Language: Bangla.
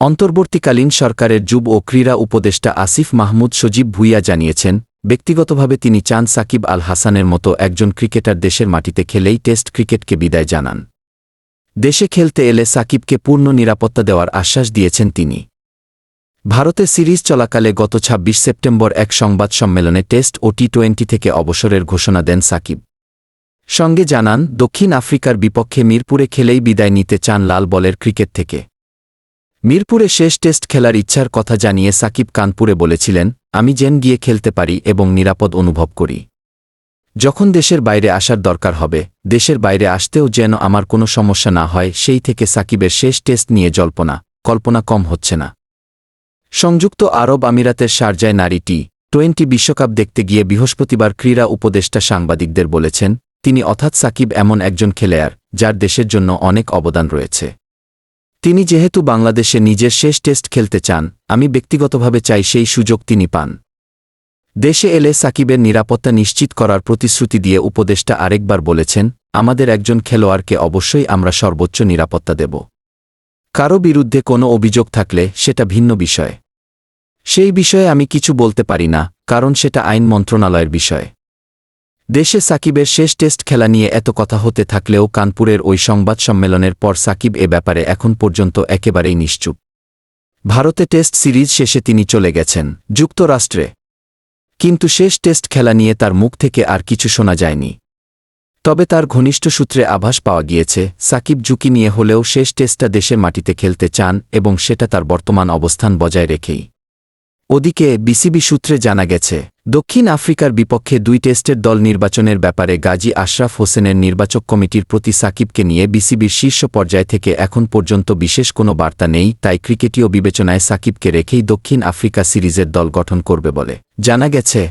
অন্তর্বর্তীকালীন সরকারের যুব ও ক্রীড়া উপদেষ্টা আসিফ মাহমুদ সজীব ভুঁইয়া জানিয়েছেন, ব্যক্তিগতভাবে তিনি চান সাকিব আল হাসানের মতো একজন ক্রিকেটার দেশের মাটিতে খেলেই টেস্ট ক্রিকেটকে বিদায় জানান। দেশে খেলতে এলে সাকিবকে পূর্ণ নিরাপত্তা দেওয়ার আশ্বাস দিয়েছেন তিনি। ভারতে সিরিজ চলাকালে গত ২৬ সেপ্টেম্বর এক সংবাদ সম্মেলনে টেস্ট ও টি-20 থেকে অবসরের ঘোষণা দেন সাকিব। সঙ্গে জানান, দক্ষিণ আফ্রিকার বিপক্ষে মিরপুরে খেলেই বিদায় নিতে চান লাল বলের ক্রিকেট থেকে। মিরপুরে শেষ টেস্ট খেলার ইচ্ছার কথা জানিয়ে সাকিব কানপুরে বলেছিলেন, আমি যেন গিয়ে খেলতে পারি এবং নিরাপদ অনুভব করি। যখন দেশের বাইরে আসার দরকার হবে, দেশের বাইরে আসতেও যেন আমার কোনো সমস্যা না হয়, সেই থেকে সাকিবের শেষ টেস্ট নিয়ে কল্পনা কম হচ্ছে না। সংযুক্ত আরব আমিরাতের শারজায় নারী টি-20 বিশ্বকাপ দেখতে গিয়ে বৃহস্পতিবার ক্রীড়া উপদেষ্টা সাংবাদিকদের বলেছেন, তিনি অর্থাৎ সাকিব এমন একজন খেলোয়াড় যার দেশের জন্য অনেক অবদান রয়েছে। তিনি যেহেতু বাংলাদেশে নিজের শেষ টেস্ট খেলতে চান, আমি ব্যক্তিগতভাবে চাই সেই সুযোগ তিনি পান। দেশে এলে সাকিবের নিরাপত্তা নিশ্চিত করার প্রতিশ্রুতি দিয়ে উপদেষ্টা আরেকবার বলেছেন, আমাদের একজন খেলোয়াড়কে অবশ্যই আমরা সর্বোচ্চ নিরাপত্তা দেব। কারো বিরুদ্ধে কোনো অভিযোগ থাকলে সেটা ভিন্ন বিষয়। সেই বিষয়ে আমি কিছু বলতে পারি না, কারণ সেটা আইন মন্ত্রণালয়ের বিষয়। দেশে সাকিবের শেষ টেস্ট খেলা নিয়ে এত কথা হতে থাকলেও কানপুরের ওই সংবাদ সম্মেলনের পর সাকিব এ ব্যাপারে এখন পর্যন্ত একেবারেই নিশ্চুপ। ভারতে টেস্ট সিরিজ শেষে তিনি চলে গেছেন যুক্তরাষ্ট্রে, কিন্তু শেষ টেস্ট খেলা নিয়ে তার মুখ থেকে আর কিছু শোনা যায়নি। তবে তার ঘনিষ্ঠ সূত্রে আভাস পাওয়া গিয়েছে, সাকিব ঝুঁকি নিয়ে হলেও শেষ টেস্টটা দেশের মাটিতে খেলতে চান এবং সেটা তার বর্তমান অবস্থান বজায় রেখেই। ওদিকে বিসিবি সূত্রে জানা গেছে, দক্ষিণ আফ্রিকার বিপক্ষে 2 টেস্টের দল নির্বাচনের ব্যাপারে গাজী আশরাফ হোসেনের নির্বাচক কমিটির প্রতি সাকিবকে নিয়ে বিসিবির শীর্ষ পর্যায় থেকে এখন পর্যন্ত বিশেষ কোনো বার্তা নেই। তাই ক্রিকেটীয় বিবেচনায় সাকিবকে রেখেই দক্ষিণ আফ্রিকা সিরিজের দল গঠন করবে বলে জানা গেছে।